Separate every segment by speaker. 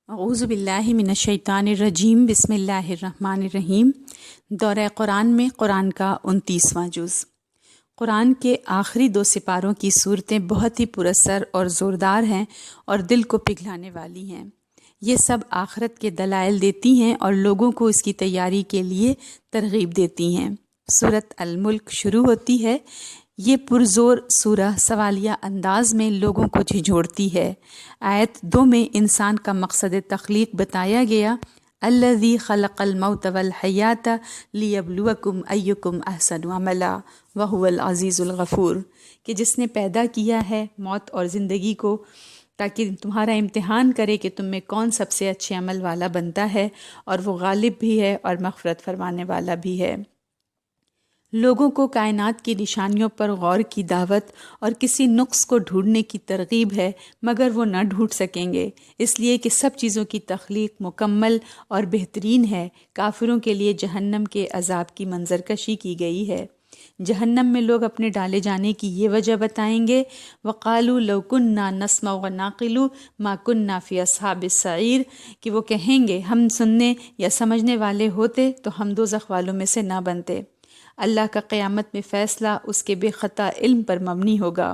Speaker 1: اعوذ باللہ من الشیطان الرجیم، بسم اللہ الرحمن الرحیم۔ دورہ قرآن میں قرآن کا 29واں جز۔ قرآن کے آخری 2 سپاروں کی صورتیں بہت ہی پراثر اور زوردار ہیں اور دل کو پگھلانے والی ہیں۔ یہ سب آخرت کے دلائل دیتی ہیں اور لوگوں کو اس کی تیاری کے لیے ترغیب دیتی ہیں۔ سورۃ الملک شروع ہوتی ہے۔ یہ پرزور سورہ سوالیہ انداز میں لوگوں کو جھنجھوڑتی ہے۔ آیت 2 میں انسان کا مقصد تخلیق بتایا گیا، الذی خلق الموت والحیات لیبلوکم ایکم احسن عملا وہو العزیز الغفور، کہ جس نے پیدا کیا ہے موت اور زندگی کو تاکہ تمہارا امتحان کرے کہ تم میں کون سب سے اچھے عمل والا بنتا ہے، اور وہ غالب بھی ہے اور مغفرت فرمانے والا بھی ہے۔ لوگوں کو کائنات کی نشانیوں پر غور کی دعوت اور کسی نقص کو ڈھونڈنے کی ترغیب ہے، مگر وہ نہ ڈھونڈ سکیں گے، اس لیے کہ سب چیزوں کی تخلیق مکمل اور بہترین ہے۔ کافروں کے لیے جہنم کے عذاب کی منظر کشی کی گئی ہے۔ جہنم میں لوگ اپنے ڈالے جانے کی یہ وجہ بتائیں گے، وَقَالُوا لَوْ كُنَّا نَسْمَعُ وَنَعْقِلُ مَا كُنَّا فِي أَصْحَابِ السَّعِيرِ، کہ وہ کہیں گے ہم سننے یا سمجھنے والے ہوتے تو ہم دوزخ والوں میں سے نہ بنتے۔ اللہ کا قیامت میں فیصلہ اس کے بے خطا علم پر مبنی ہوگا۔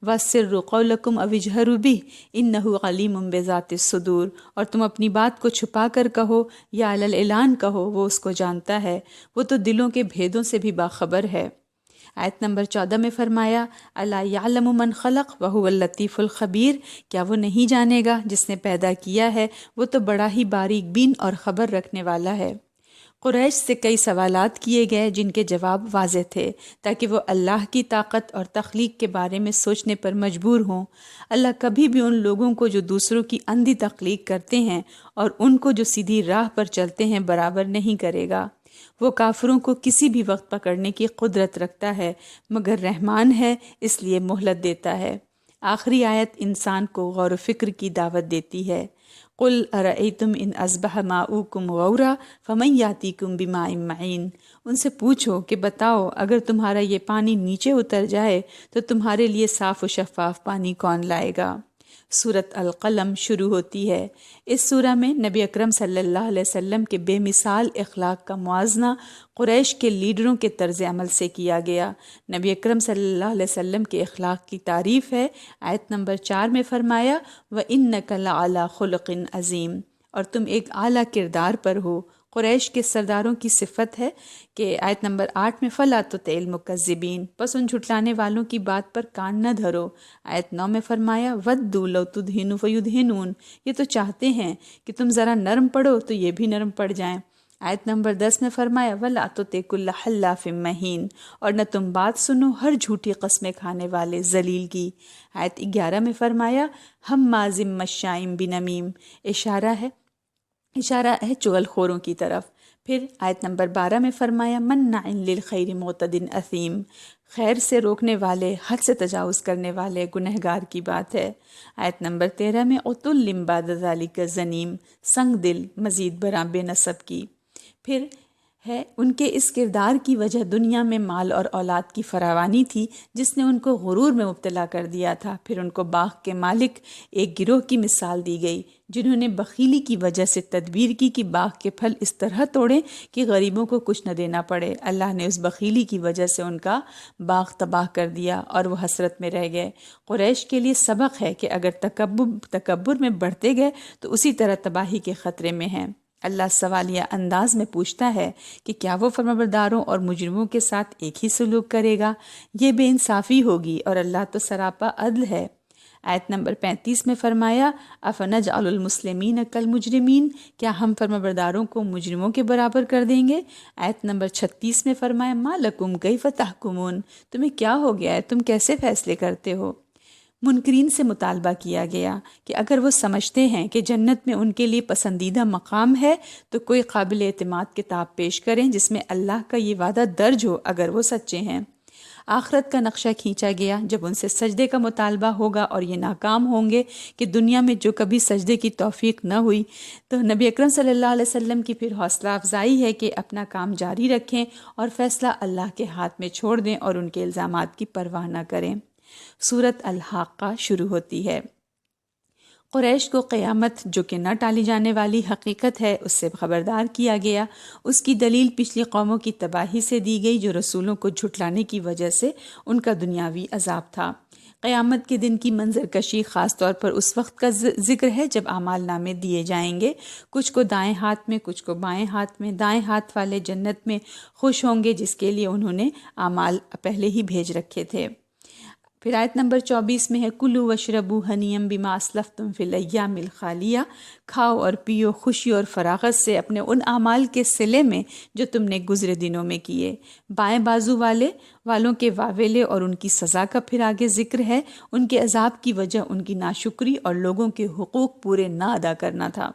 Speaker 1: وَأَسِرُّوا قَوْلَكُمْ أَوِ اجْهَرُوا بِهِ إِنَّهُ عَلِيمٌ بِذَاتِ الصُّدُورِ، اور تم اپنی بات کو چھپا کر کہو یا علی الاعلان کہو، وہ اس کو جانتا ہے، وہ تو دلوں کے بھیدوں سے بھی باخبر ہے۔ آیت نمبر 14 میں فرمایا، الا یعلم من خلق وہو اللطیف الخبیر، کیا وہ نہیں جانے گا جس نے پیدا کیا ہے، وہ تو بڑا ہی باریک بین اور خبر رکھنے والا ہے۔ قریش سے کئی سوالات کیے گئے جن کے جواب واضح تھے تاکہ وہ اللہ کی طاقت اور تخلیق کے بارے میں سوچنے پر مجبور ہوں۔ اللہ کبھی بھی ان لوگوں کو جو دوسروں کی اندھی تخلیق کرتے ہیں اور ان کو جو سیدھی راہ پر چلتے ہیں برابر نہیں کرے گا۔ وہ کافروں کو کسی بھی وقت پکڑنے کی قدرت رکھتا ہے، مگر رحمان ہے اس لیے مہلت دیتا ہے۔ آخری آیت انسان کو غور و فکر کی دعوت دیتی ہے۔ قُلْ أَرَأَيْتُمْ إِنْ أَصْبَحَ مَاؤُكُمْ غَوْرًا فَمَنْ يَأْتِيكُمْ بِمَاءٍ مَّعِينٍ، ان سے پوچھو کہ بتاؤ اگر تمہارا یہ پانی نیچے اتر جائے تو تمہارے لیے صاف و شفاف پانی کون لائے گا؟ سورۃ القلم شروع ہوتی ہے۔ اس سورہ میں نبی اکرم صلی اللہ علیہ وسلم کے بے مثال اخلاق کا موازنہ قریش کے لیڈروں کے طرز عمل سے کیا گیا۔ نبی اکرم صلی اللہ علیہ وسلم کے اخلاق کی تعریف ہے۔ آیت نمبر 4 میں فرمایا، وَإِنَّكَ لَعَلَىٰ خُلُقٍ عَظِيمٍ، اور تم ایک اعلیٰ کردار پر ہو۔ قریش کے سرداروں کی صفت ہے کہ آیت نمبر 8 میں فَلَا تُطِعِ الْمُكَذِّبِينَ، بس ان جھٹلانے والوں کی بات پر کان نہ دھرو۔ آیت 9 میں فرمایا، وَدُّوا لَوْ تُدْهِنُ فَيُدْهِنُونَ، یہ تو چاہتے ہیں کہ تم ذرا نرم پڑو تو یہ بھی نرم پڑ جائیں۔ آیت نمبر 10 میں فرمایا، وَلَا تُطِعْ كُلَّ حَلَّافٍ مَّهِينٍ، اور نہ تم بات سنو ہر جھوٹی قسمیں کھانے والے ذلیل کی۔ آیت 11 میں فرمایا، ہمازٍ مشاء بنمیم، اشارہ ہے چغل خوروں کی طرف۔ پھر آیت نمبر 12 میں فرمایا، مناع للخیر معتد اثیم، خیر سے روکنے والے، حد سے تجاوز کرنے والے گنہگار کی بات ہے۔ آیت نمبر 13 میں عتل بعد ذلک زنیم، سنگ دل مزید برآں بے نسب کی۔ پھر ہے ان کے اس کردار کی وجہ دنیا میں مال اور اولاد کی فراوانی تھی جس نے ان کو غرور میں مبتلا کر دیا تھا۔ پھر ان کو باغ کے مالک ایک گروہ کی مثال دی گئی جنہوں نے بخیلی کی وجہ سے تدبیر کی کہ باغ کے پھل اس طرح توڑیں کہ غریبوں کو کچھ نہ دینا پڑے۔ اللہ نے اس بخیلی کی وجہ سے ان کا باغ تباہ کر دیا اور وہ حسرت میں رہ گئے۔ قریش کے لیے سبق ہے کہ اگر تکبر میں بڑھتے گئے تو اسی طرح تباہی کے خطرے میں ہیں۔ اللہ سوالیہ انداز میں پوچھتا ہے کہ کیا وہ فرمانبرداروں اور مجرموں کے ساتھ ایک ہی سلوک کرے گا؟ یہ بے انصافی ہوگی، اور اللہ تو سراپا عدل ہے۔ آیت نمبر 35 میں فرمایا، افنجعل المسلمین کالمجرمین، کیا ہم فرمانبرداروں کو مجرموں کے برابر کر دیں گے؟ آیت نمبر 36 میں فرمایا، ما لکم کیف تحکمون، تمہیں کیا ہو گیا ہے، تم کیسے فیصلے کرتے ہو؟ منکرین سے مطالبہ کیا گیا کہ اگر وہ سمجھتے ہیں کہ جنت میں ان کے لیے پسندیدہ مقام ہے تو کوئی قابل اعتماد کتاب پیش کریں جس میں اللہ کا یہ وعدہ درج ہو اگر وہ سچے ہیں۔ آخرت کا نقشہ کھینچا گیا جب ان سے سجدے کا مطالبہ ہوگا اور یہ ناکام ہوں گے کہ دنیا میں جو کبھی سجدے کی توفیق نہ ہوئی، تو نبی اکرم صلی اللہ علیہ وسلم کی پھر حوصلہ افزائی ہے کہ اپنا کام جاری رکھیں اور فیصلہ اللہ کے ہاتھ میں چھوڑ دیں اور ان کے الزامات کی پرواہ نہ کریں۔ سورۃ الحاقہ شروع ہوتی ہے۔ قریش کو قیامت جو کہ نہ ٹالی جانے والی حقیقت ہے اس سے خبردار کیا گیا۔ اس کی دلیل پچھلی قوموں کی تباہی سے دی گئی جو رسولوں کو جھٹلانے کی وجہ سے ان کا دنیاوی عذاب تھا۔ قیامت کے دن کی منظر کشی خاص طور پر اس وقت کا ذکر ہے جب اعمال نامے دیے جائیں گے، کچھ کو دائیں ہاتھ میں، کچھ کو بائیں ہاتھ میں۔ دائیں ہاتھ والے جنت میں خوش ہوں گے جس کے لیے انہوں نے اعمال پہلے ہی بھیج رکھے تھے۔ پھر آیت نمبر 24 میں ہے کلوا واشربوا ہنیئا بما اسلفتم فی الایام الخالیہ، کھاؤ اور پیو خوشی اور فراغت سے اپنے ان اعمال کے صلے میں جو تم نے گزرے دنوں میں کیے۔ بائیں بازو والوں کے واویلے اور ان کی سزا کا پھر آگے ذکر ہے۔ ان کے عذاب کی وجہ ان کی ناشکری اور لوگوں کے حقوق پورے نہ ادا کرنا تھا۔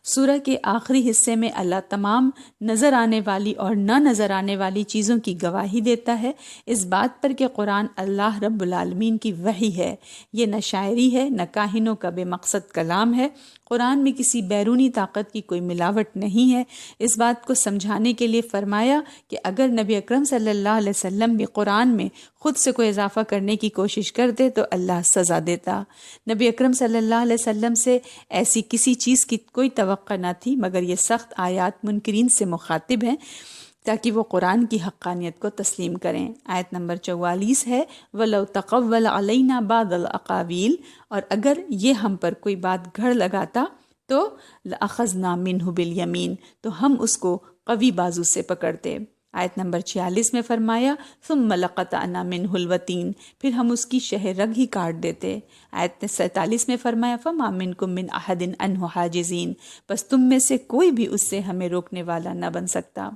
Speaker 1: سورہ کے آخری حصے میں اللہ تمام نظر آنے والی اور نہ نظر آنے والی چیزوں کی گواہی دیتا ہے، اس بات پر کہ قرآن اللہ رب العالمین کی وحی ہے، یہ نہ شاعری ہے نہ کاہنوں کا بے مقصد کلام ہے۔ قرآن میں کسی بیرونی طاقت کی کوئی ملاوٹ نہیں ہے۔ اس بات کو سمجھانے کے لیے فرمایا کہ اگر نبی اکرم صلی اللہ علیہ وسلم بھی قرآن میں خود سے کوئی اضافہ کرنے کی کوشش کرتے تو اللہ سزا دیتا۔ نبی اکرم صلی اللہ علیہ وسلم سے ایسی کسی چیز کی کوئی توقع نہ تھی، مگر یہ سخت آیات منکرین سے مخاطب ہیں تاکہ وہ قرآن کی حقانیت کو تسلیم کریں۔ آیت نمبر 44 ہے وَلَوْ تَقَوَّلَ عَلَيْنَا بَعْضَ الْأَقَاوِيلِ، اور اگر یہ ہم پر کوئی بات گھڑ لگاتا تو لَأَخَذْنَا مِنْهُ بِالْيَمِينِ، تو ہم اس کو قوی بازو سے پکڑتے۔ آیت نمبر 46 میں فرمایا ثُمَّ لَقَطَعْنَا مِنْهُ الْوَتِينَ، پھر ہم اس کی شہ رگ ہی کاٹ دیتے۔ آیت 47 میں فرمایا فَمَا مِنْكُم مِّنْ أَحَدٍ عَنْهُ حَاجِزِينَ، بس تم میں سے کوئی بھی اس سے ہمیں روکنے والا نہ بن سکتا۔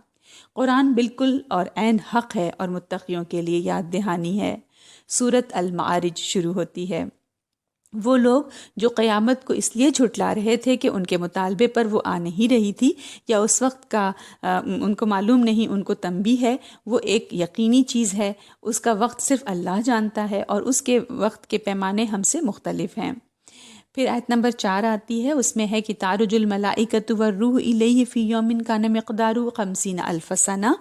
Speaker 1: قرآن بالکل اور عین حق ہے اور متقیوں کے لیے یاد دہانی ہے۔ سورۃ المعارج شروع ہوتی ہے۔ وہ لوگ جو قیامت کو اس لیے جھٹلا رہے تھے کہ ان کے مطالبے پر وہ آ نہیں رہی تھی یا اس وقت کا ان کو معلوم نہیں، ان کو تنبیہ ہے، وہ ایک یقینی چیز ہے، اس کا وقت صرف اللہ جانتا ہے اور اس کے وقت کے پیمانے ہم سے مختلف ہیں۔ پھر آیت نمبر 4 آتی ہے، اس میں ہے کہ تعرج الملائکۃ والروح الیہ فی یوم کان مقدارہ 50,000 سنہ،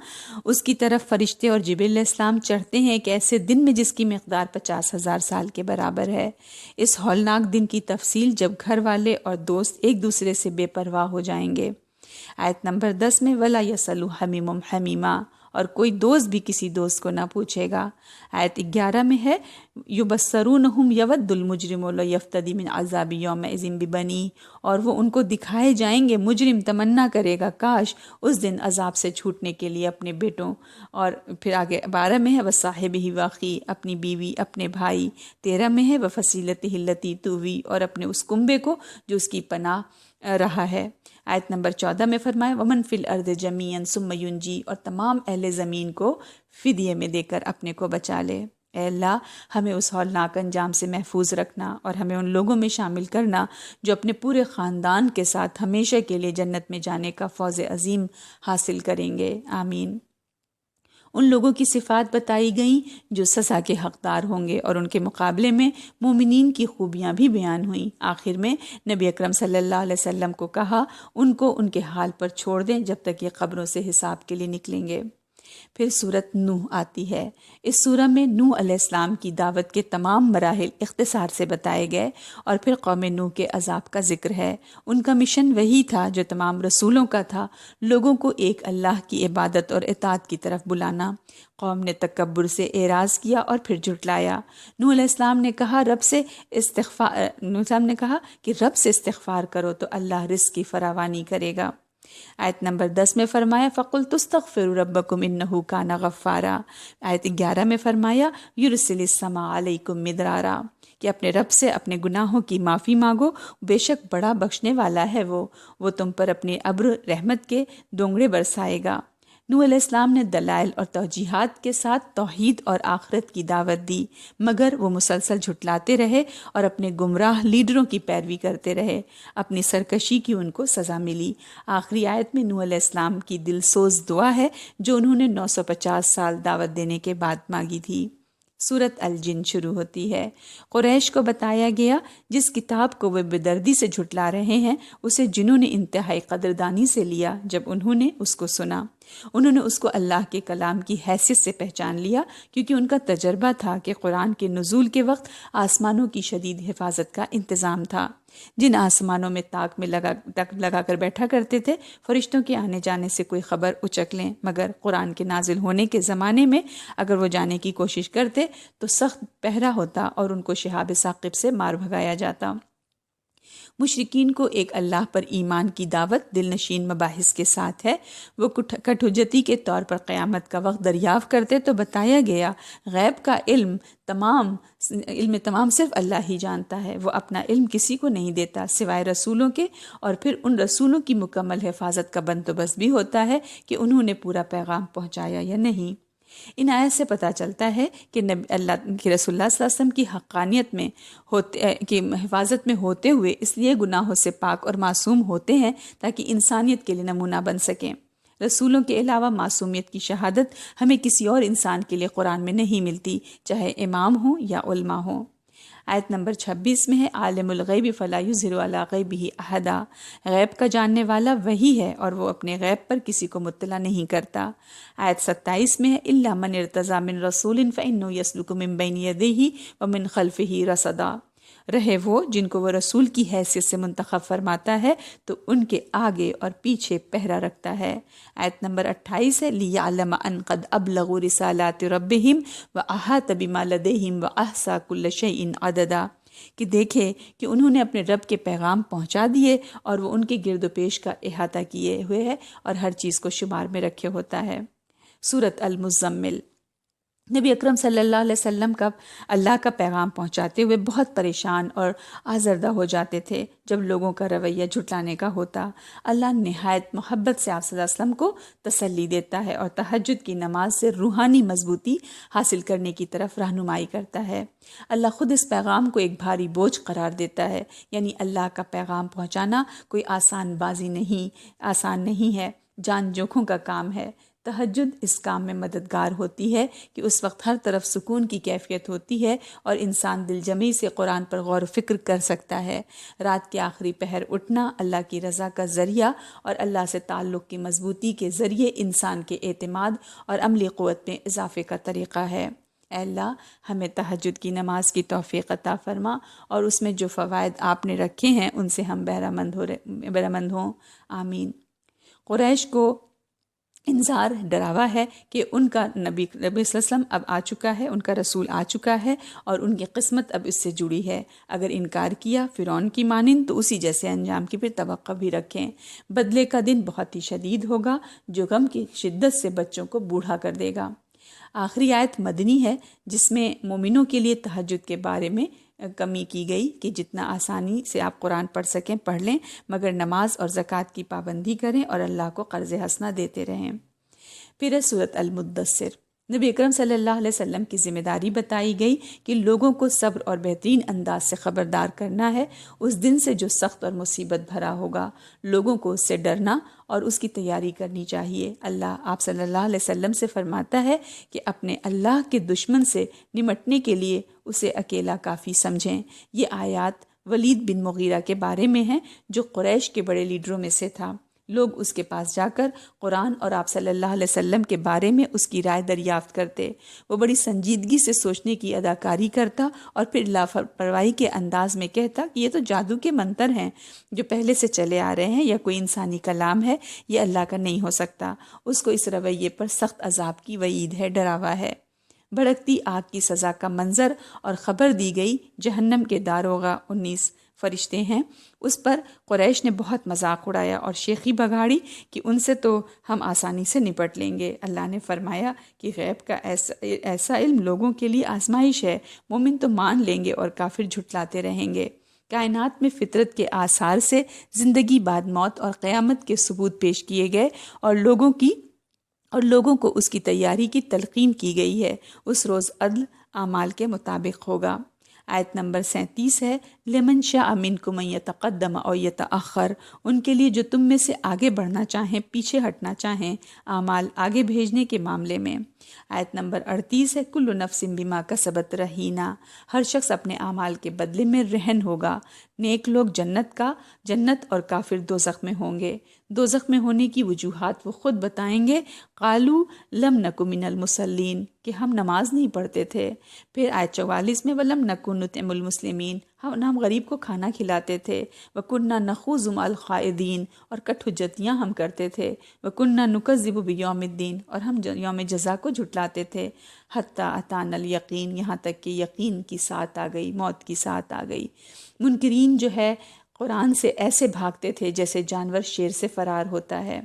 Speaker 1: اس کی طرف فرشتے اور جبریل علیہ السلام چڑھتے ہیں ایک ایسے دن میں جس کی مقدار 50,000 سال کے برابر ہے۔ اس ہولناک دن کی تفصیل جب گھر والے اور دوست ایک دوسرے سے بے پرواہ ہو جائیں گے۔ آیت نمبر 10 میں ولا یسأل حمیم حمیما، اور کوئی دوست بھی کسی دوست کو نہ پوچھے گا۔ آیت 11 میں ہے یبصرونہم یود المجرم لو یفتدی من عذاب یومئذ ببنیہ، اور وہ ان کو دکھائے جائیں گے، مجرم تمنا کرے گا کاش اس دن عذاب سے چھوٹنے کے لیے اپنے بیٹوں۔ اور پھر آگے 12 میں ہے وصاحبہ واخی، اپنی بیوی اپنے بھائی۔ 13 میں ہے وفصیلتہ التی تؤوی، اور اپنے اس کنبے کو جو اس کی پناہ رہا ہے۔ آیت نمبر 14 میں فرمایا ومن فی الارض جمیعا ثم ینجی، اور تمام اہل زمین کو فدیے میں دے کر اپنے کو بچا لے۔ اے اللہ ہمیں اس ہولناک انجام سے محفوظ رکھنا اور ہمیں ان لوگوں میں شامل کرنا جو اپنے پورے خاندان کے ساتھ ہمیشہ کے لیے جنت میں جانے کا فوز عظیم حاصل کریں گے، آمین۔ ان لوگوں کی صفات بتائی گئیں جو سزا کے حقدار ہوں گے، اور ان کے مقابلے میں مومنین کی خوبیاں بھی بیان ہوئیں۔ آخر میں نبی اکرم صلی اللہ علیہ وسلم کو کہا ان کو ان کے حال پر چھوڑ دیں جب تک یہ قبروں سے حساب کے لیے نکلیں گے۔ پھر سورۃ نوح آتی ہے۔ اس سورہ میں نوح علیہ السلام کی دعوت کے تمام مراحل اختصار سے بتائے گئے، اور پھر قوم نوح کے عذاب کا ذکر ہے۔ ان کا مشن وہی تھا جو تمام رسولوں کا تھا، لوگوں کو ایک اللہ کی عبادت اور اطاعت کی طرف بلانا۔ قوم نے تکبر سے اعراض کیا اور پھر جھٹلایا۔ نوح علیہ السلام نے کہا کہ رب سے استغفار کرو تو اللہ رزق کی فراوانی کرے گا۔ آیت نمبر 10 میں فرمایا فَقُلْتُ اسْتَغْفِرُوا رَبَّكُمْ إِنَّهُ كَانَ غَفَّارًا۔ آیت 11 میں فرمایا يُرْسِلِ السَّمَاءَ عَلَيْكُمْ مِدْرَارًا، کہ اپنے رب سے اپنے گناہوں کی معافی مانگو، بے شک بڑا بخشنے والا ہے وہ تم پر اپنے ابر رحمت کے دونگڑے برسائے گا۔ نوح علیہ السلام نے دلائل اور توجیحات کے ساتھ توحید اور آخرت کی دعوت دی، مگر وہ مسلسل جھٹلاتے رہے اور اپنے گمراہ لیڈروں کی پیروی کرتے رہے۔ اپنی سرکشی کی ان کو سزا ملی۔ آخری آیت میں نوح علیہ السلام کی دل سوز دعا ہے جو انہوں نے 950 سال دعوت دینے کے بعد مانگی تھی۔ سورۃ الجن شروع ہوتی ہے۔ قریش کو بتایا گیا جس کتاب کو وہ بے-دردی سے جھٹلا رہے ہیں اسے جنہوں نے انتہائی قدردانی سے لیا جب انہوں نے اس کو سنا، انہوں نے اس کو اللہ کے کلام کی حیثیت سے پہچان لیا، کیونکہ ان کا تجربہ تھا کہ قرآن کے نزول کے وقت آسمانوں کی شدید حفاظت کا انتظام تھا۔ جن آسمانوں میں تاک میں لگا کر بیٹھا کرتے تھے فرشتوں کے آنے جانے سے کوئی خبر اچک لیں، مگر قرآن کے نازل ہونے کے زمانے میں اگر وہ جانے کی کوشش کرتے تو سخت پہرا ہوتا اور ان کو شہاب ثاقب سے مار بھگایا جاتا۔ مشرکین کو ایک اللہ پر ایمان کی دعوت دل نشین مباحث کے ساتھ ہے۔ وہ کٹھجتی کے طور پر قیامت کا وقت دریافت کرتے تو بتایا گیا غیب کا علم تمام صرف اللہ ہی جانتا ہے، وہ اپنا علم کسی کو نہیں دیتا سوائے رسولوں کے، اور پھر ان رسولوں کی مکمل حفاظت کا بندوبست بھی ہوتا ہے کہ انہوں نے پورا پیغام پہنچایا یا نہیں۔ ان آیت سے پتہ چلتا ہے کہ اللہ کے رسول اللہ صلی اللہ علیہ وسلم کی حقانیت میں کی حفاظت میں ہوتے ہوئے اس لیے گناہوں سے پاک اور معصوم ہوتے ہیں تاکہ انسانیت کے لیے نمونہ بن سکیں۔ رسولوں کے علاوہ معصومیت کی شہادت ہمیں کسی اور انسان کے لیے قرآن میں نہیں ملتی، چاہے امام ہوں یا علماء ہوں۔ آیت نمبر 26 میں ہے عالم الغیب فلا یظہر علی غیبہ احدا، غیب کا جاننے والا وہی ہے اور وہ اپنے غیب پر کسی کو مطلع نہیں کرتا۔ آیت 27 میں ہے الا من ارتضی من رسول فانہ یسلک من بین یدیہ ومن خلفہ رصدا، رہے وہ جن کو وہ رسول کی حیثیت سے منتخب فرماتا ہے تو ان کے آگے اور پیچھے پہرا رکھتا ہے۔ آیت نمبر 28 ہے لِيَعْلَمَ أَنْ قَدْ أَبْلَغُوا رِسَالَاتِ رَبِّهِمْ وَأَحَاطَ بِمَا لَدَيْهِمْ وَأَحْصَىٰ كُلَّ شَيْءٍ عَدَدًا، کہ دیکھے کہ انہوں نے اپنے رب کے پیغام پہنچا دیے اور وہ ان کے گرد و پیش کا احاطہ کیے ہوئے ہے اور ہر چیز کو شمار میں رکھے ہوتا ہے۔ سورۃ المزمل۔ نبی اکرم صلی اللہ علیہ وسلم کا اللہ کا پیغام پہنچاتے ہوئے بہت پریشان اور آزردہ ہو جاتے تھے جب لوگوں کا رویہ جھٹلانے کا ہوتا۔ اللہ نہایت محبت سے آپ صلی اللہ علیہ وسلم کو تسلی دیتا ہے اور تہجد کی نماز سے روحانی مضبوطی حاصل کرنے کی طرف رہنمائی کرتا ہے۔ اللہ خود اس پیغام کو ایک بھاری بوجھ قرار دیتا ہے، یعنی اللہ کا پیغام پہنچانا کوئی آسان نہیں ہے، جان جوکھوں کا کام ہے۔ تہجد اس کام میں مددگار ہوتی ہے کہ اس وقت ہر طرف سکون کی کیفیت ہوتی ہے اور انسان دل جمعی سے قرآن پر غور و فکر کر سکتا ہے۔ رات کے آخری پہر اٹھنا اللہ کی رضا کا ذریعہ اور اللہ سے تعلق کی مضبوطی کے ذریعے انسان کے اعتماد اور عملی قوت میں اضافے کا طریقہ ہے۔ اے اللہ ہمیں تہجد کی نماز کی توفیق عطا فرما اور اس میں جو فوائد آپ نے رکھے ہیں ان سے ہم بہرمند ہوں، آمین۔ قریش کو انذار ڈراوا ہے کہ ان کا نبی صلی اللہ علیہ وسلم اب آ چکا ہے، ان کا رسول آ چکا ہے اور ان کی قسمت اب اس سے جڑی ہے۔ اگر انکار کیا فرعون کی مانند تو اسی جیسے انجام کی پھر توقع بھی رکھیں۔ بدلے کا دن بہت ہی شدید ہوگا جو غم کی شدت سے بچوں کو بوڑھا کر دے گا۔ آخری آیت مدنی ہے جس میں مومنوں کے لیے تہجد کے بارے میں کمی کی گئی کہ جتنا آسانی سے آپ قرآن پڑھ سکیں پڑھ لیں، مگر نماز اور زکوٰۃ کی پابندی کریں اور اللہ کو قرض حسنہ دیتے رہیں۔ پھر ہے سورۃ المدثر۔ نبی اکرم صلی اللہ علیہ وسلم کی ذمہ داری بتائی گئی کہ لوگوں کو صبر اور بہترین انداز سے خبردار کرنا ہے اس دن سے جو سخت اور مصیبت بھرا ہوگا۔ لوگوں کو اس سے ڈرنا اور اس کی تیاری کرنی چاہیے۔ اللہ آپ صلی اللہ علیہ وسلم سے فرماتا ہے کہ اپنے اللہ کے دشمن سے نمٹنے کے لیے اسے اکیلا کافی سمجھیں۔ یہ آیات ولید بن مغیرہ کے بارے میں ہیں جو قریش کے بڑے لیڈروں میں سے تھا۔ لوگ اس کے پاس جا کر قرآن اور آپ صلی اللہ علیہ وسلم کے بارے میں اس کی رائے دریافت کرتے۔ وہ بڑی سنجیدگی سے سوچنے کی اداکاری کرتا اور پھر لاپرواہی کے انداز میں کہتا کہ یہ تو جادو کے منتر ہیں جو پہلے سے چلے آ رہے ہیں یا کوئی انسانی کلام ہے، یہ اللہ کا نہیں ہو سکتا۔ اس کو اس رویے پر سخت عذاب کی وعید ہے، ڈراوا ہے۔ بھڑکتی آگ کی سزا کا منظر اور خبر دی گئی۔ جہنم کے داروغہ 19 فرشتے ہیں۔ اس پر قریش نے بہت مذاق اڑایا اور شیخی بگاڑی کہ ان سے تو ہم آسانی سے نپٹ لیں گے۔ اللہ نے فرمایا کہ غیب کا ایسا علم لوگوں کے لیے آزمائش ہے، مومن تو مان لیں گے اور کافر جھٹلاتے رہیں گے۔ کائنات میں فطرت کے آثار سے زندگی بعد موت اور قیامت کے ثبوت پیش کیے گئے اور لوگوں کو اس کی تیاری کی تلقین کی گئی ہے۔ اس روز عدل اعمال کے مطابق ہوگا۔ آیت نمبر 37 ہے لمن شاء منکم ان یتقدم او یتأخر، ان کے لیے جو تم میں سے آگے بڑھنا چاہیں پیچھے ہٹنا چاہیں اعمال آگے بھیجنے کے معاملے میں۔ آیت نمبر 38 ہے کل نفس بما کسبت رہینہ، ہر شخص اپنے اعمال کے بدلے میں رہن ہوگا۔ نیک لوگ جنت اور کافر دوزخ میں ہوں گے۔ دوزخ میں ہونے کی وجوہات وہ خود بتائیں گے۔ قالوا لم نک من المصلین، کہ ہم نماز نہیں پڑھتے تھے۔ پھر آیت 44 میں ولم نکن نطعم المسلمین، ہم غریب کو کھانا کھلاتے تھے، وَكُنَّا نَخُوضُ مَعَ الْخَائِضِينَ، اور کٹ حجتیاں ہم کرتے تھے، وَكُنَّا نُكَذِّبُ بِيَوْمِ الدِّينِ، اور ہم یوم جزا کو جھٹلاتے تھے، حَتَّى أَتَانَا الْيَقِينَ، یہاں تک کہ یقین کی ساتھ آ گئی، موت کی ساتھ آ گئی۔ منکرین جو ہے قرآن سے ایسے بھاگتے تھے جیسے جانور شیر سے فرار ہوتا ہے۔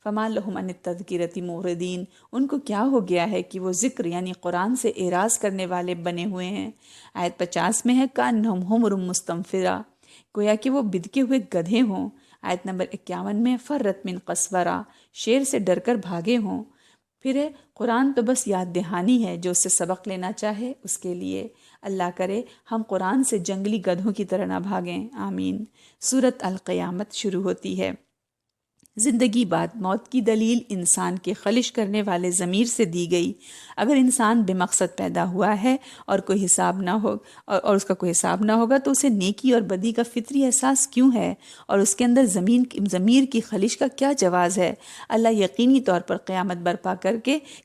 Speaker 1: فَمَا لَهُمْ عَنِ التَّذْكِرَةِ مُعْرِضِينَ، ان کو کیا ہو گیا ہے کہ وہ ذکر یعنی قرآن سے اعراض کرنے والے بنے ہوئے ہیں۔ آیت 50 میں ہے کَأَنَّهُمْ حُمُرٌ مُسْتَنفِرَةٌ، گویا کہ وہ بدکے ہوئے گدھے ہوں۔ آیت نمبر 51 میں فَرَّتْ مِن قَسْوَرَةٍ، شیر سے ڈر کر بھاگے ہوں۔ پھر ہے قرآن تو بس یاد دہانی ہے، جو اس سے سبق لینا چاہے اس کے لیے۔ اللہ کرے ہم قرآن سے جنگلی گدھوں کی طرح نہ بھاگیں، آمین۔ سورۃ القیامت شروع ہوتی ہے۔ زندگی بعد موت کی دلیل انسان کے خلش کرنے والے ضمیر سے دی گئی۔ اگر انسان بے مقصد پیدا ہوا ہے اور کوئی حساب نہ ہو اور اس کا کوئی حساب نہ ہوگا تو اسے نیکی اور بدی کا فطری احساس کیوں ہے، اور اس کے اندر ضمیر کی خلش کا کیا جواز ہے؟ اللہ یقینی طور پر قیامت برپا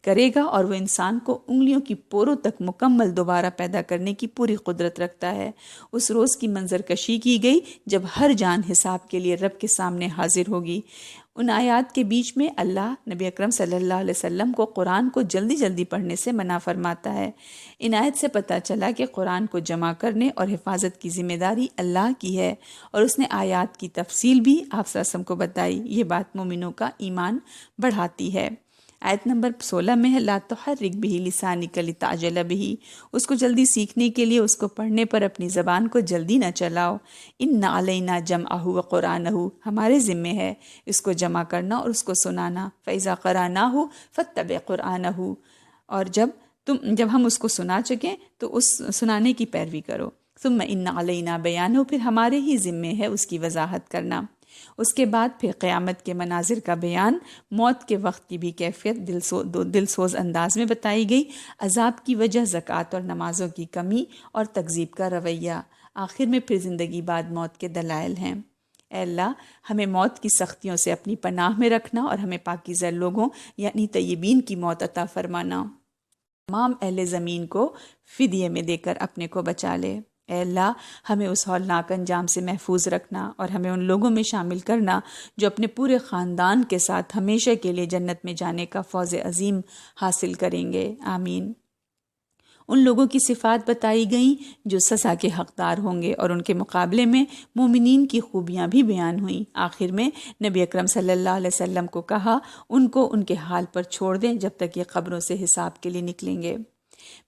Speaker 1: کرے گا، اور وہ انسان کو انگلیوں کی پوروں تک مکمل دوبارہ پیدا کرنے کی پوری قدرت رکھتا ہے۔ اس روز کی منظر کشی کی گئی جب ہر جان حساب کے لیے رب کے سامنے حاضر ہوگی۔ ان آیات کے بیچ میں اللہ نبی اکرم صلی اللہ علیہ وسلم کو قرآن کو جلدی جلدی پڑھنے سے منع فرماتا ہے۔ ان آیت سے پتہ چلا کہ قرآن کو جمع کرنے اور حفاظت کی ذمہ داری اللہ کی ہے، اور اس نے آیات کی تفصیل بھی آپ صلی اللہ علیہ وسلم کو بتائی۔ یہ بات مومنوں کا ایمان بڑھاتی ہے۔ آیت نمبر 16 میں ہے لا تحرک بہ لسانک لتعجل بہ، اس کو جلدی سیکھنے کے لیے اس کو پڑھنے پر اپنی زبان کو جلدی نہ چلاؤ۔ ان علینا جمعہ وقرآنہ، ہمارے ذمے ہے اس کو جمع کرنا اور اس کو سنانا۔ فإذا قرأناہ فاتبع قرآنہ، اور جب ہم اس کو سنا چکیں تو اس سنانے کی پیروی کرو۔ ثم ان علینا بیانہ، پھر ہمارے ہی ذمے ہے اس کی وضاحت کرنا۔ اس کے بعد پھر قیامت کے مناظر کا بیان، موت کے وقت کی بھی کیفیت دلسوز انداز میں بتائی گئی، عذاب کی وجہ زکوٰۃ اور نمازوں کی کمی اور تکذیب کا رویہ، آخر میں پھر زندگی بعد موت کے دلائل ہیں۔ اے اللہ ہمیں موت کی سختیوں سے اپنی پناہ میں رکھنا، اور ہمیں پاکیزہ لوگوں یعنی طیبین کی موت عطا فرمانا۔ تمام اہل زمین کو فدیے میں دے کر اپنے کو بچا لے۔ اے اللہ ہمیں اس ہولناک انجام سے محفوظ رکھنا، اور ہمیں ان لوگوں میں شامل کرنا جو اپنے پورے خاندان کے ساتھ ہمیشہ کے لیے جنت میں جانے کا فوز عظیم حاصل کریں گے، آمین۔ ان لوگوں کی صفات بتائی گئیں جو سزا کے حقدار ہوں گے، اور ان کے مقابلے میں مومنین کی خوبیاں بھی بیان ہوئیں۔ آخر میں نبی اکرم صلی اللہ علیہ وسلم کو کہا ان کو ان کے حال پر چھوڑ دیں جب تک یہ قبروں سے حساب کے لیے نکلیں گے۔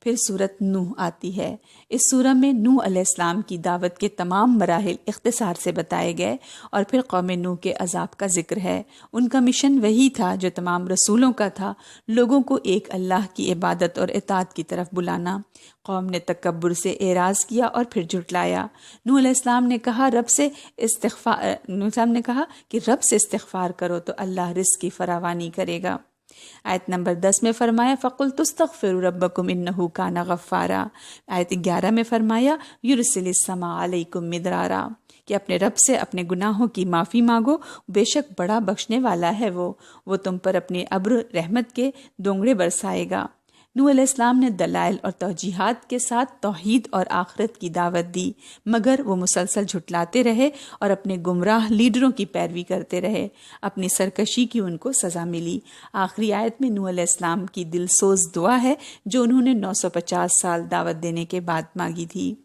Speaker 1: پھر سورۃ نوح آتی ہے۔ اس سورہ میں نوح علیہ السلام کی دعوت کے تمام مراحل اختصار سے بتائے گئے، اور پھر قوم نوح کے عذاب کا ذکر ہے۔ ان کا مشن وہی تھا جو تمام رسولوں کا تھا، لوگوں کو ایک اللہ کی عبادت اور اطاعت کی طرف بلانا۔ قوم نے تکبر سے اعراض کیا اور پھر جھٹلایا۔ نوح علیہ السلام نے کہا کہ رب سے استغفار کرو تو اللہ رزق کی فراوانی کرے گا۔ آیت نمبر 10 میں فرمایا فَقُلْتُ اسْتَغْفِرُوا رَبَّكُمْ إِنَّهُ كَانَ غَفَّارًا۔ آیت 11 میں فرمایا يُرْسِلِ السَّمَاءَ عَلَيْكُمْ مِدْرَارًا، کہ اپنے رب سے اپنے گناہوں کی معافی مانگو، بے شک بڑا بخشنے والا ہے وہ تم پر اپنے ابر رحمت کے دونگڑے برسائے گا۔ نوح علیہ السلام نے دلائل اور توجیحات کے ساتھ توحید اور آخرت کی دعوت دی، مگر وہ مسلسل جھٹلاتے رہے اور اپنے گمراہ لیڈروں کی پیروی کرتے رہے۔ اپنی سرکشی کی ان کو سزا ملی۔ آخری آیت میں نوح علیہ السلام کی دلسوز دعا ہے جو انہوں نے 950 سال دعوت دینے کے بعد مانگی تھی۔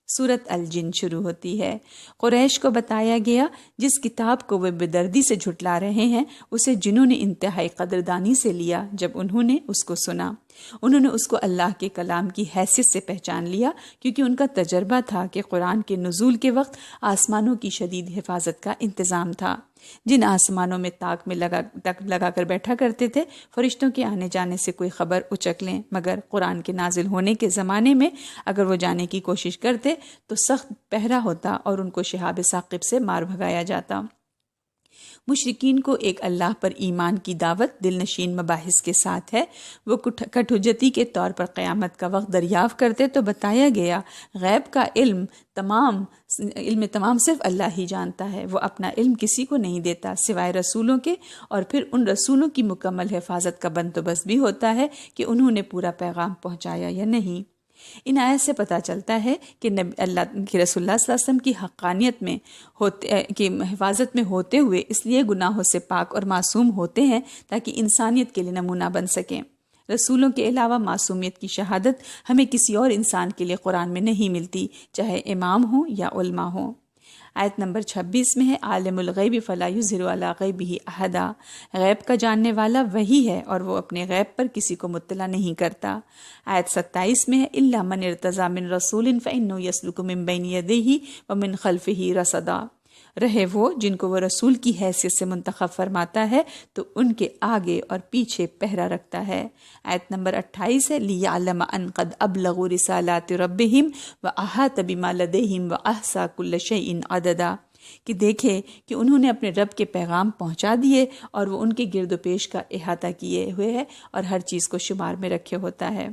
Speaker 1: سورۃ الجن شروع ہوتی ہے۔ قریش کو بتایا گیا جس کتاب کو وہ بے دردی سے جھٹلا رہے ہیں اسے جنہوں نے انتہائی قدردانی سے لیا۔ جب انہوں نے اس کو سنا، انہوں نے اس کو اللہ کے کلام کی حیثیت سے پہچان لیا، کیونکہ ان کا تجربہ تھا کہ قرآن کے نزول کے وقت آسمانوں کی شدید حفاظت کا انتظام تھا۔ جن آسمانوں میں تاک لگا کر بیٹھا کرتے تھے فرشتوں کے آنے جانے سے کوئی خبر اچک لیں، مگر قرآن کے نازل ہونے کے زمانے میں اگر وہ جانے کی کوشش کرتے تو سخت پہرا ہوتا اور ان کو شہاب ثاقب سے مار بھگایا جاتا۔ مشرکین کو ایک اللہ پر ایمان کی دعوت دل نشین مباحث کے ساتھ ہے۔ وہ کٹ حجتی کے طور پر قیامت کا وقت دریافت کرتے تو بتایا گیا غیب کا علم تمام صرف اللہ ہی جانتا ہے، وہ اپنا علم کسی کو نہیں دیتا سوائے رسولوں کے، اور پھر ان رسولوں کی مکمل حفاظت کا بندوبست بھی ہوتا ہے کہ انہوں نے پورا پیغام پہنچایا یا نہیں۔ ان آیت سے پتہ چلتا ہے کہ اللہ کے رسول اللہ صلی اللہ علیہ وسلم کی حقانیت میں کی حفاظت میں ہوتے ہوئے اس لیے گناہوں سے پاک اور معصوم ہوتے ہیں تاکہ انسانیت کے لیے نمونہ بن سکیں۔ رسولوں کے علاوہ معصومیت کی شہادت ہمیں کسی اور انسان کے لیے قرآن میں نہیں ملتی، چاہے امام ہوں یا علماء ہوں۔ آیت نمبر 26 میں ہے عالم الغیب فلا یظہر علی غیبہ احدا، غیب کا جاننے والا وہی ہے اور وہ اپنے غیب پر کسی کو مطلع نہیں کرتا۔ آیت 27 میں ہے الا من ارتضی من رسول فانہ یسلک من بین یدیہ ومن خلفہ رصدا، رہے وہ جن کو وہ رسول کی حیثیت سے منتخب فرماتا ہے تو ان کے آگے اور پیچھے پہرا رکھتا ہے۔ آیت نمبر 28 ہے لِيَعْلَمَ أَنْ قَدْ أَبْلَغُوا رِسَالَاتِ رَبِّهِمْ وَأَحَاطَ بِمَا لَدَيْهِمْ وَأَحْصَىٰ كُلَّ شَيْءٍ عَدَدًا، کہ دیکھے کہ انہوں نے اپنے رب کے پیغام پہنچا دیے اور وہ ان کے گرد و پیش کا احاطہ کیے ہوئے ہے اور ہر چیز کو شمار میں رکھے ہوتا ہے۔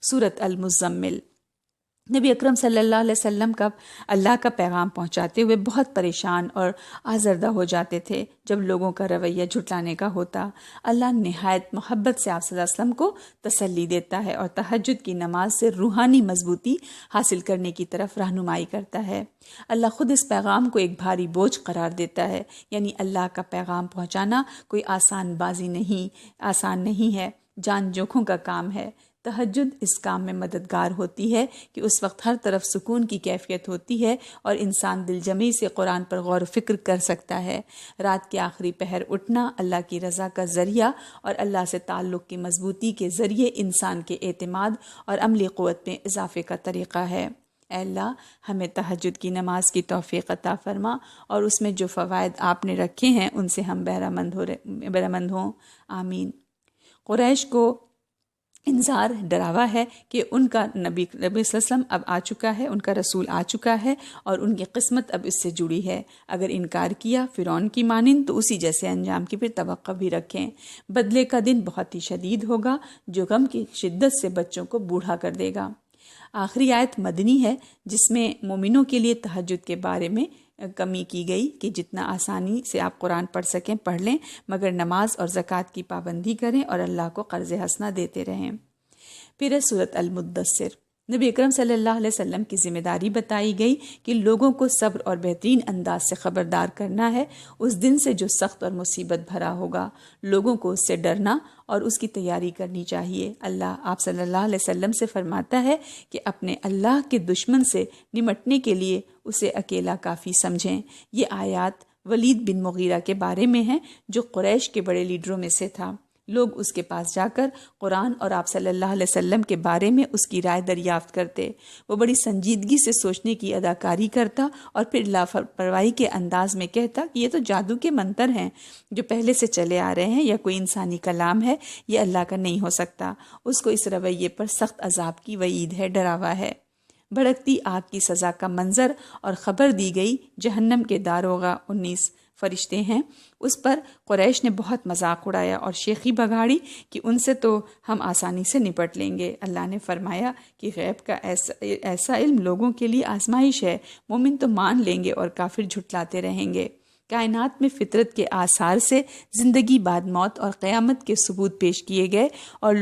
Speaker 1: سورۃ المزمل۔ نبی اکرم صلی اللہ علیہ وسلم کا اللہ کا پیغام پہنچاتے ہوئے بہت پریشان اور آزردہ ہو جاتے تھے جب لوگوں کا رویہ جھٹلانے کا ہوتا۔ اللہ نہایت محبت سے آپ صلی اللہ علیہ وسلم کو تسلی دیتا ہے اور تہجد کی نماز سے روحانی مضبوطی حاصل کرنے کی طرف رہنمائی کرتا ہے۔ اللہ خود اس پیغام کو ایک بھاری بوجھ قرار دیتا ہے، یعنی اللہ کا پیغام پہنچانا کوئی آسان نہیں ہے، جان جوکھوں کا کام ہے۔ تہجد اس کام میں مددگار ہوتی ہے کہ اس وقت ہر طرف سکون کی کیفیت ہوتی ہے اور انسان دل جمعی سے قرآن پر غور و فکر کر سکتا ہے۔ رات کے آخری پہر اٹھنا اللہ کی رضا کا ذریعہ اور اللہ سے تعلق کی مضبوطی کے ذریعے انسان کے اعتماد اور عملی قوت میں اضافے کا طریقہ ہے۔ اے اللہ ہمیں تہجد کی نماز کی توفیق عطا فرما اور اس میں جو فوائد آپ نے رکھے ہیں ان سے ہم بہرمند ہوں، آمین۔ قریش کو انذار ڈراوا ہے کہ ان کا نبی صلی اللہ علیہ وسلم اب آ چکا ہے، ان کا رسول آ چکا ہے اور ان کی قسمت اب اس سے جڑی ہے۔ اگر انکار کیا فرعون کی مانند تو اسی جیسے انجام کی پھر توقع بھی رکھیں۔ بدلے کا دن بہت ہی شدید ہوگا جو غم کی شدت سے بچوں کو بوڑھا کر دے گا۔ آخری آیت مدنی ہے جس میں مومنوں کے لیے تہجد کے بارے میں کمی کی گئی کہ جتنا آسانی سے آپ قرآن پڑھ سکیں پڑھ لیں، مگر نماز اور زکوٰۃ کی پابندی کریں اور اللہ کو قرض حسنہ دیتے رہیں۔ پھر سورۃ المدثر۔ نبی اکرم صلی اللہ علیہ وسلم کی ذمہ داری بتائی گئی کہ لوگوں کو صبر اور بہترین انداز سے خبردار کرنا ہے اس دن سے جو سخت اور مصیبت بھرا ہوگا۔ لوگوں کو اس سے ڈرنا اور اس کی تیاری کرنی چاہیے۔ اللہ آپ صلی اللہ علیہ وسلم سے فرماتا ہے کہ اپنے اللہ کے دشمن سے نمٹنے کے لیے اسے اکیلا کافی سمجھیں۔ یہ آیات ولید بن مغیرہ کے بارے میں ہیں جو قریش کے بڑے لیڈروں میں سے تھا۔ لوگ اس کے پاس جا کر قرآن اور آپ صلی اللہ علیہ وسلم کے بارے میں اس کی رائے دریافت کرتے۔ وہ بڑی سنجیدگی سے سوچنے کی اداکاری کرتا اور پھر لاپرواہی کے انداز میں کہتا کہ یہ تو جادو کے منتر ہیں جو پہلے سے چلے آ رہے ہیں یا کوئی انسانی کلام ہے، یہ اللہ کا نہیں ہو سکتا۔ اس کو اس رویے پر سخت عذاب کی وعید ہے، ڈراوا ہے۔ بھڑکتی آگ کی سزا کا منظر اور خبر دی گئی۔ جہنم کے داروغہ 19 فرشتے ہیں، اس پر قریش نے بہت مذاق اڑایا اور شیخی بگاڑی کہ ان سے تو ہم آسانی سے نپٹ لیں گے۔ اللہ نے فرمایا کہ غیب کا ایسا علم لوگوں کے لیے آزمائش ہے، مومن تو مان لیں گے اور کافر جھٹلاتے رہیں گے۔ کائنات میں فطرت کے آثار سے زندگی بعد موت اور قیامت کے ثبوت پیش کیے گئے اور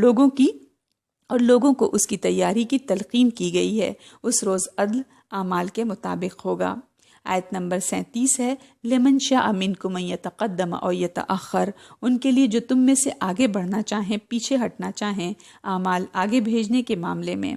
Speaker 1: لوگوں کو اس کی تیاری کی تلقین کی گئی ہے۔ اس روز عدل اعمال کے مطابق ہوگا۔ آیت نمبر 37 ہے لمن شاء منکم ان یتقدم او یتأخر، ان کے لیے جو تم میں سے آگے بڑھنا چاہیں پیچھے ہٹنا چاہیں اعمال آگے بھیجنے کے معاملے میں۔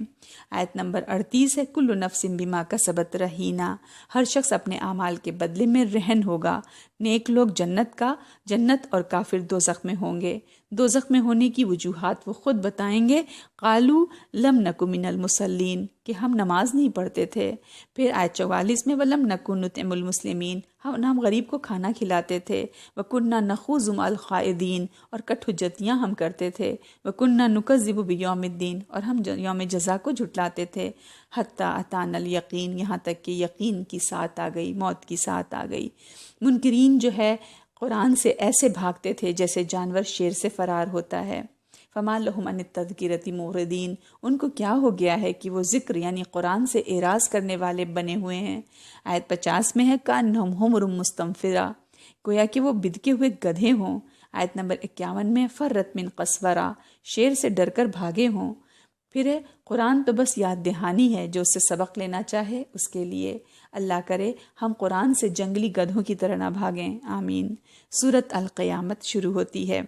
Speaker 1: آیت نمبر 38 ہے کل نفس بما کسبت رہینہ، ہر شخص اپنے اعمال کے بدلے میں رہن ہوگا۔ نیک لوگ جنت اور کافر دوزخ میں ہوں گے۔ دوزخ میں ہونے کی وجوہات وہ خود بتائیں گے۔ قالوا لم نک من المصلین، کہ ہم نماز نہیں پڑھتے تھے۔ پھر آیت 44 میں ولم نکن نطعم المسلمین، ہم غریب کو کھانا کھلاتے تھے۔ وَكُنَّا نَخُوضُ مَعَ الْخَائِضِينَ، اور کٹ حجتیاں ہم کرتے تھے۔ وَكُنَّا نُكَذِّبُ بِيَوْمِ الدِّينِ، اور ہم یوم جزا کو جھٹلاتے تھے۔ حَتَّىٰ أَتَانَا الْيَقِينَ، یہاں تک کہ یقین کی ساتھ آ گئی، موت کی ساتھ آ گئی۔ منکرین جو ہے قرآن سے ایسے بھاگتے تھے جیسے جانور شیر سے فرار ہوتا ہے۔ فَمَا لَهُمْ عَنِ التَّذْكِرَةِ مُعْرِضِينَ، ان کو کیا ہو گیا ہے کہ وہ ذکر یعنی قرآن سے اعراض کرنے والے بنے ہوئے ہیں۔ آیت 50 میں ہے کَأَنَّهُمْ حُمُرٌ مُسْتَنفِرَةٌ، گویا کہ وہ بدکے ہوئے گدھے ہوں۔ آیت نمبر 51 میں فرت من قسورہ، شیر سے ڈر کر بھاگے ہوں۔ پھر ہے قرآن تو بس یاد دہانی ہے، جو اس سے سبق لینا چاہے اس کے لیے۔ اللہ کرے ہم قرآن سے جنگلی گدھوں کی طرح نہ بھاگیں، آمین۔ سورۃ القیامت شروع ہوتی ہے۔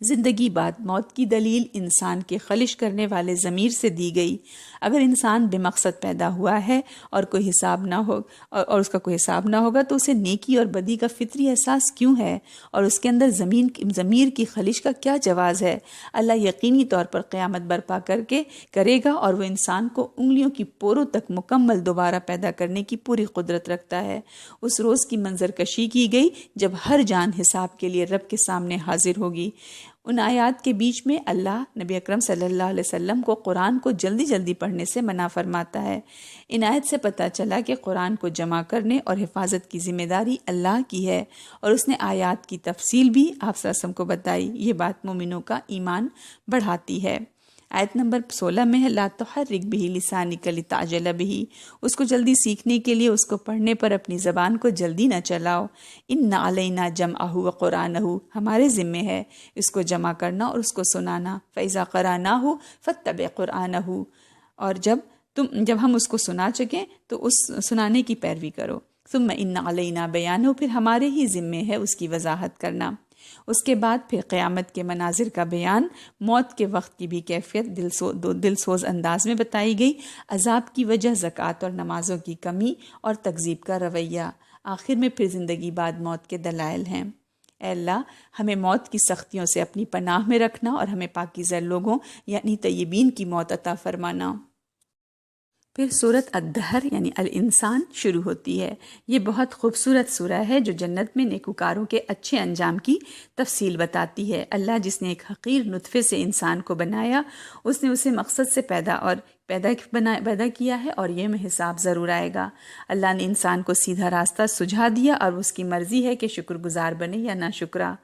Speaker 1: زندگی بعد موت کی دلیل انسان کے خلش کرنے والے ضمیر سے دی گئی۔ اگر انسان بے مقصد پیدا ہوا ہے اور کوئی حساب نہ ہو اور اس کا کوئی حساب نہ ہوگا تو اسے نیکی اور بدی کا فطری احساس کیوں ہے، اور اس کے اندر ضمیر کی خلش کا کیا جواز ہے؟ اللہ یقینی طور پر قیامت برپا کرے گا، اور وہ انسان کو انگلیوں کی پوروں تک مکمل دوبارہ پیدا کرنے کی پوری قدرت رکھتا ہے۔ اس روز کی منظر کشی کی گئی جب ہر جان حساب کے لیے رب کے سامنے حاضر ہوگی۔ ان آیات کے بیچ میں اللہ نبی اکرم صلی اللہ علیہ وسلم کو قرآن کو جلدی جلدی پڑھنے سے منع فرماتا ہے۔ ان آیت سے پتہ چلا کہ قرآن کو جمع کرنے اور حفاظت کی ذمہ داری اللہ کی ہے، اور اس نے آیات کی تفصیل بھی آپ صلی اللہ علیہ وسلم کو بتائی۔ یہ بات مومنوں کا ایمان بڑھاتی ہے۔ آیت نمبر 16 میں ہے لا تحرک بہ لسانک لتعجل بہ، اس کو جلدی سیکھنے کے لیے اس کو پڑھنے پر اپنی زبان کو جلدی نہ چلاؤ۔ ان علینا جمعہ وقرآنہ، ہمارے ذمے ہے اس کو جمع کرنا اور اس کو سنانا۔ فإذا قرأناہ فاتبع قرآنہ، اور جب ہم اس کو سنا چکیں تو اس سنانے کی پیروی کرو۔ ثم ان علینا بیانہ، پھر ہمارے ہی ذمے ہے اس کی وضاحت کرنا۔ اس کے بعد پھر قیامت کے مناظر کا بیان، موت کے وقت کی بھی کیفیت دل سوز انداز میں بتائی گئی، عذاب کی وجہ زکوٰۃ اور نمازوں کی کمی اور تکذیب کا رویہ، آخر میں پھر زندگی بعد موت کے دلائل ہیں۔ اے اللہ ہمیں موت کی سختیوں سے اپنی پناہ میں رکھنا اور ہمیں پاکیزہ لوگوں یعنی طیبین کی موت عطا فرمانا۔ پھر سورۃ الدہر یعنی الانسان شروع ہوتی ہے۔ یہ بہت خوبصورت سورہ ہے جو جنت میں نیکوکاروں کے اچھے انجام کی تفصیل بتاتی ہے۔ اللہ جس نے ایک حقیر نطفے سے انسان کو بنایا، اس نے اسے مقصد سے پیدا کیا ہے، اور یہ میں حساب ضرور آئے گا۔ اللہ نے انسان کو سیدھا راستہ سجھا دیا، اور اس کی مرضی ہے کہ شکر گزار بنے یا ناشکرا۔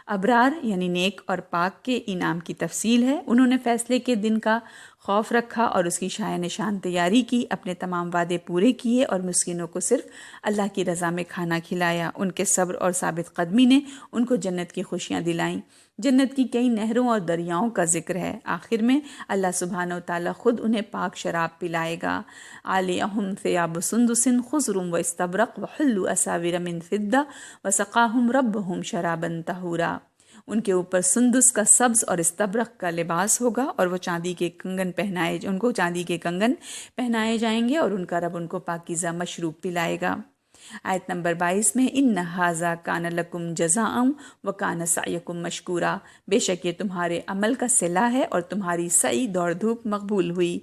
Speaker 1: ابرار یعنی نیک اور پاک کے انعام کی تفصیل ہے۔ انہوں نے فیصلے کے دن کا خوف رکھا اور اس کی شایع نشان تیاری کی، اپنے تمام وعدے پورے کیے اور مسکینوں کو صرف اللہ کی رضا میں کھانا کھلایا۔ ان کے صبر اور ثابت قدمی نے ان کو جنت کی خوشیاں دلائیں۔ جنت کی کئی نہروں اور دریاؤں کا ذکر ہے۔ آخر میں اللہ سبحانہ و تعالیٰ خود انہیں پاک شراب پلائے گا۔ علیہم ثیاب سندس خضر واستبرق وحلوا اساور من فضہ وسقاہم ربہم شرابا طہورا۔ ان کے اوپر سندس کا سبز اور استبرق کا لباس ہوگا، اور وہ ان کو چاندی کے کنگن پہنائے جائیں گے، اور ان کا رب ان کو پاکیزہ مشروب پلائے گا۔ آیت نمبر 22 میں ان ھذا کان لکم جزاء وکان سعیکم مشکورا، بے شک یہ تمہارے عمل کا صلہ ہے اور تمہاری سعی دوڑ دھوپ مقبول ہوئی۔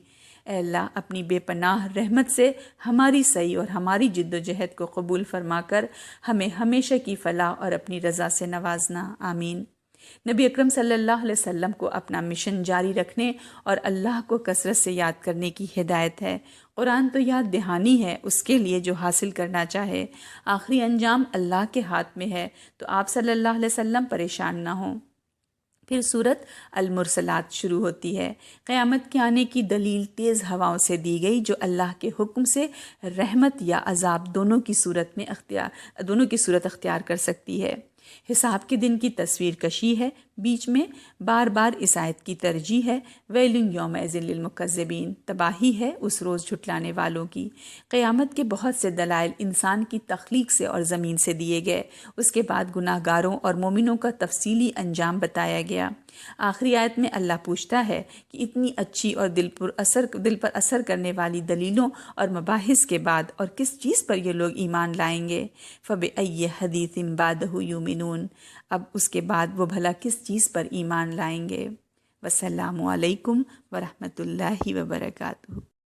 Speaker 1: اے اللہ اپنی بے پناہ رحمت سے ہماری سعی اور ہماری جد و جہد کو قبول فرما کر ہمیں ہمیشہ کی فلاح اور اپنی رضا سے نوازنا، آمین۔ نبی اکرم صلی اللہ علیہ وسلم کو اپنا مشن جاری رکھنے اور اللہ کو کثرت سے یاد کرنے کی ہدایت ہے۔ قرآن تو یاد دہانی ہے اس کے لیے جو حاصل کرنا چاہے، آخری انجام اللہ کے ہاتھ میں ہے، تو آپ صلی اللہ علیہ وسلم پریشان نہ ہوں۔ پھر سورۃ المرسلات شروع ہوتی ہے۔ قیامت کے آنے کی دلیل تیز ہواؤں سے دی گئی جو اللہ کے حکم سے رحمت یا عذاب دونوں کی صورت اختیار کر سکتی ہے۔ حساب کے دن کی تصویر کشی ہے، بیچ میں بار بار اس آیت کی ترجیح ہے ویل یومئذ للمکذبین، تباہی ہے اس روز جھٹلانے والوں کی۔ قیامت کے بہت سے دلائل انسان کی تخلیق سے اور زمین سے دیے گئے، اس کے بعد گناہ گاروں اور مومنوں کا تفصیلی انجام بتایا گیا۔ آخری آیت میں اللہ پوچھتا ہے کہ اتنی اچھی اور دل پر اثر کرنے والی دلیلوں اور مباحث کے بعد اور کس چیز پر یہ لوگ ایمان لائیں گے؟ فَبِأَيِّ حَدِيثٍ بَعْدَهُ يُؤْمِنُونَ، اب اس کے بعد وہ بھلا کس چیز پر ایمان لائیں گے؟ والسلام علیکم ورحمۃ اللہ وبرکاتہ۔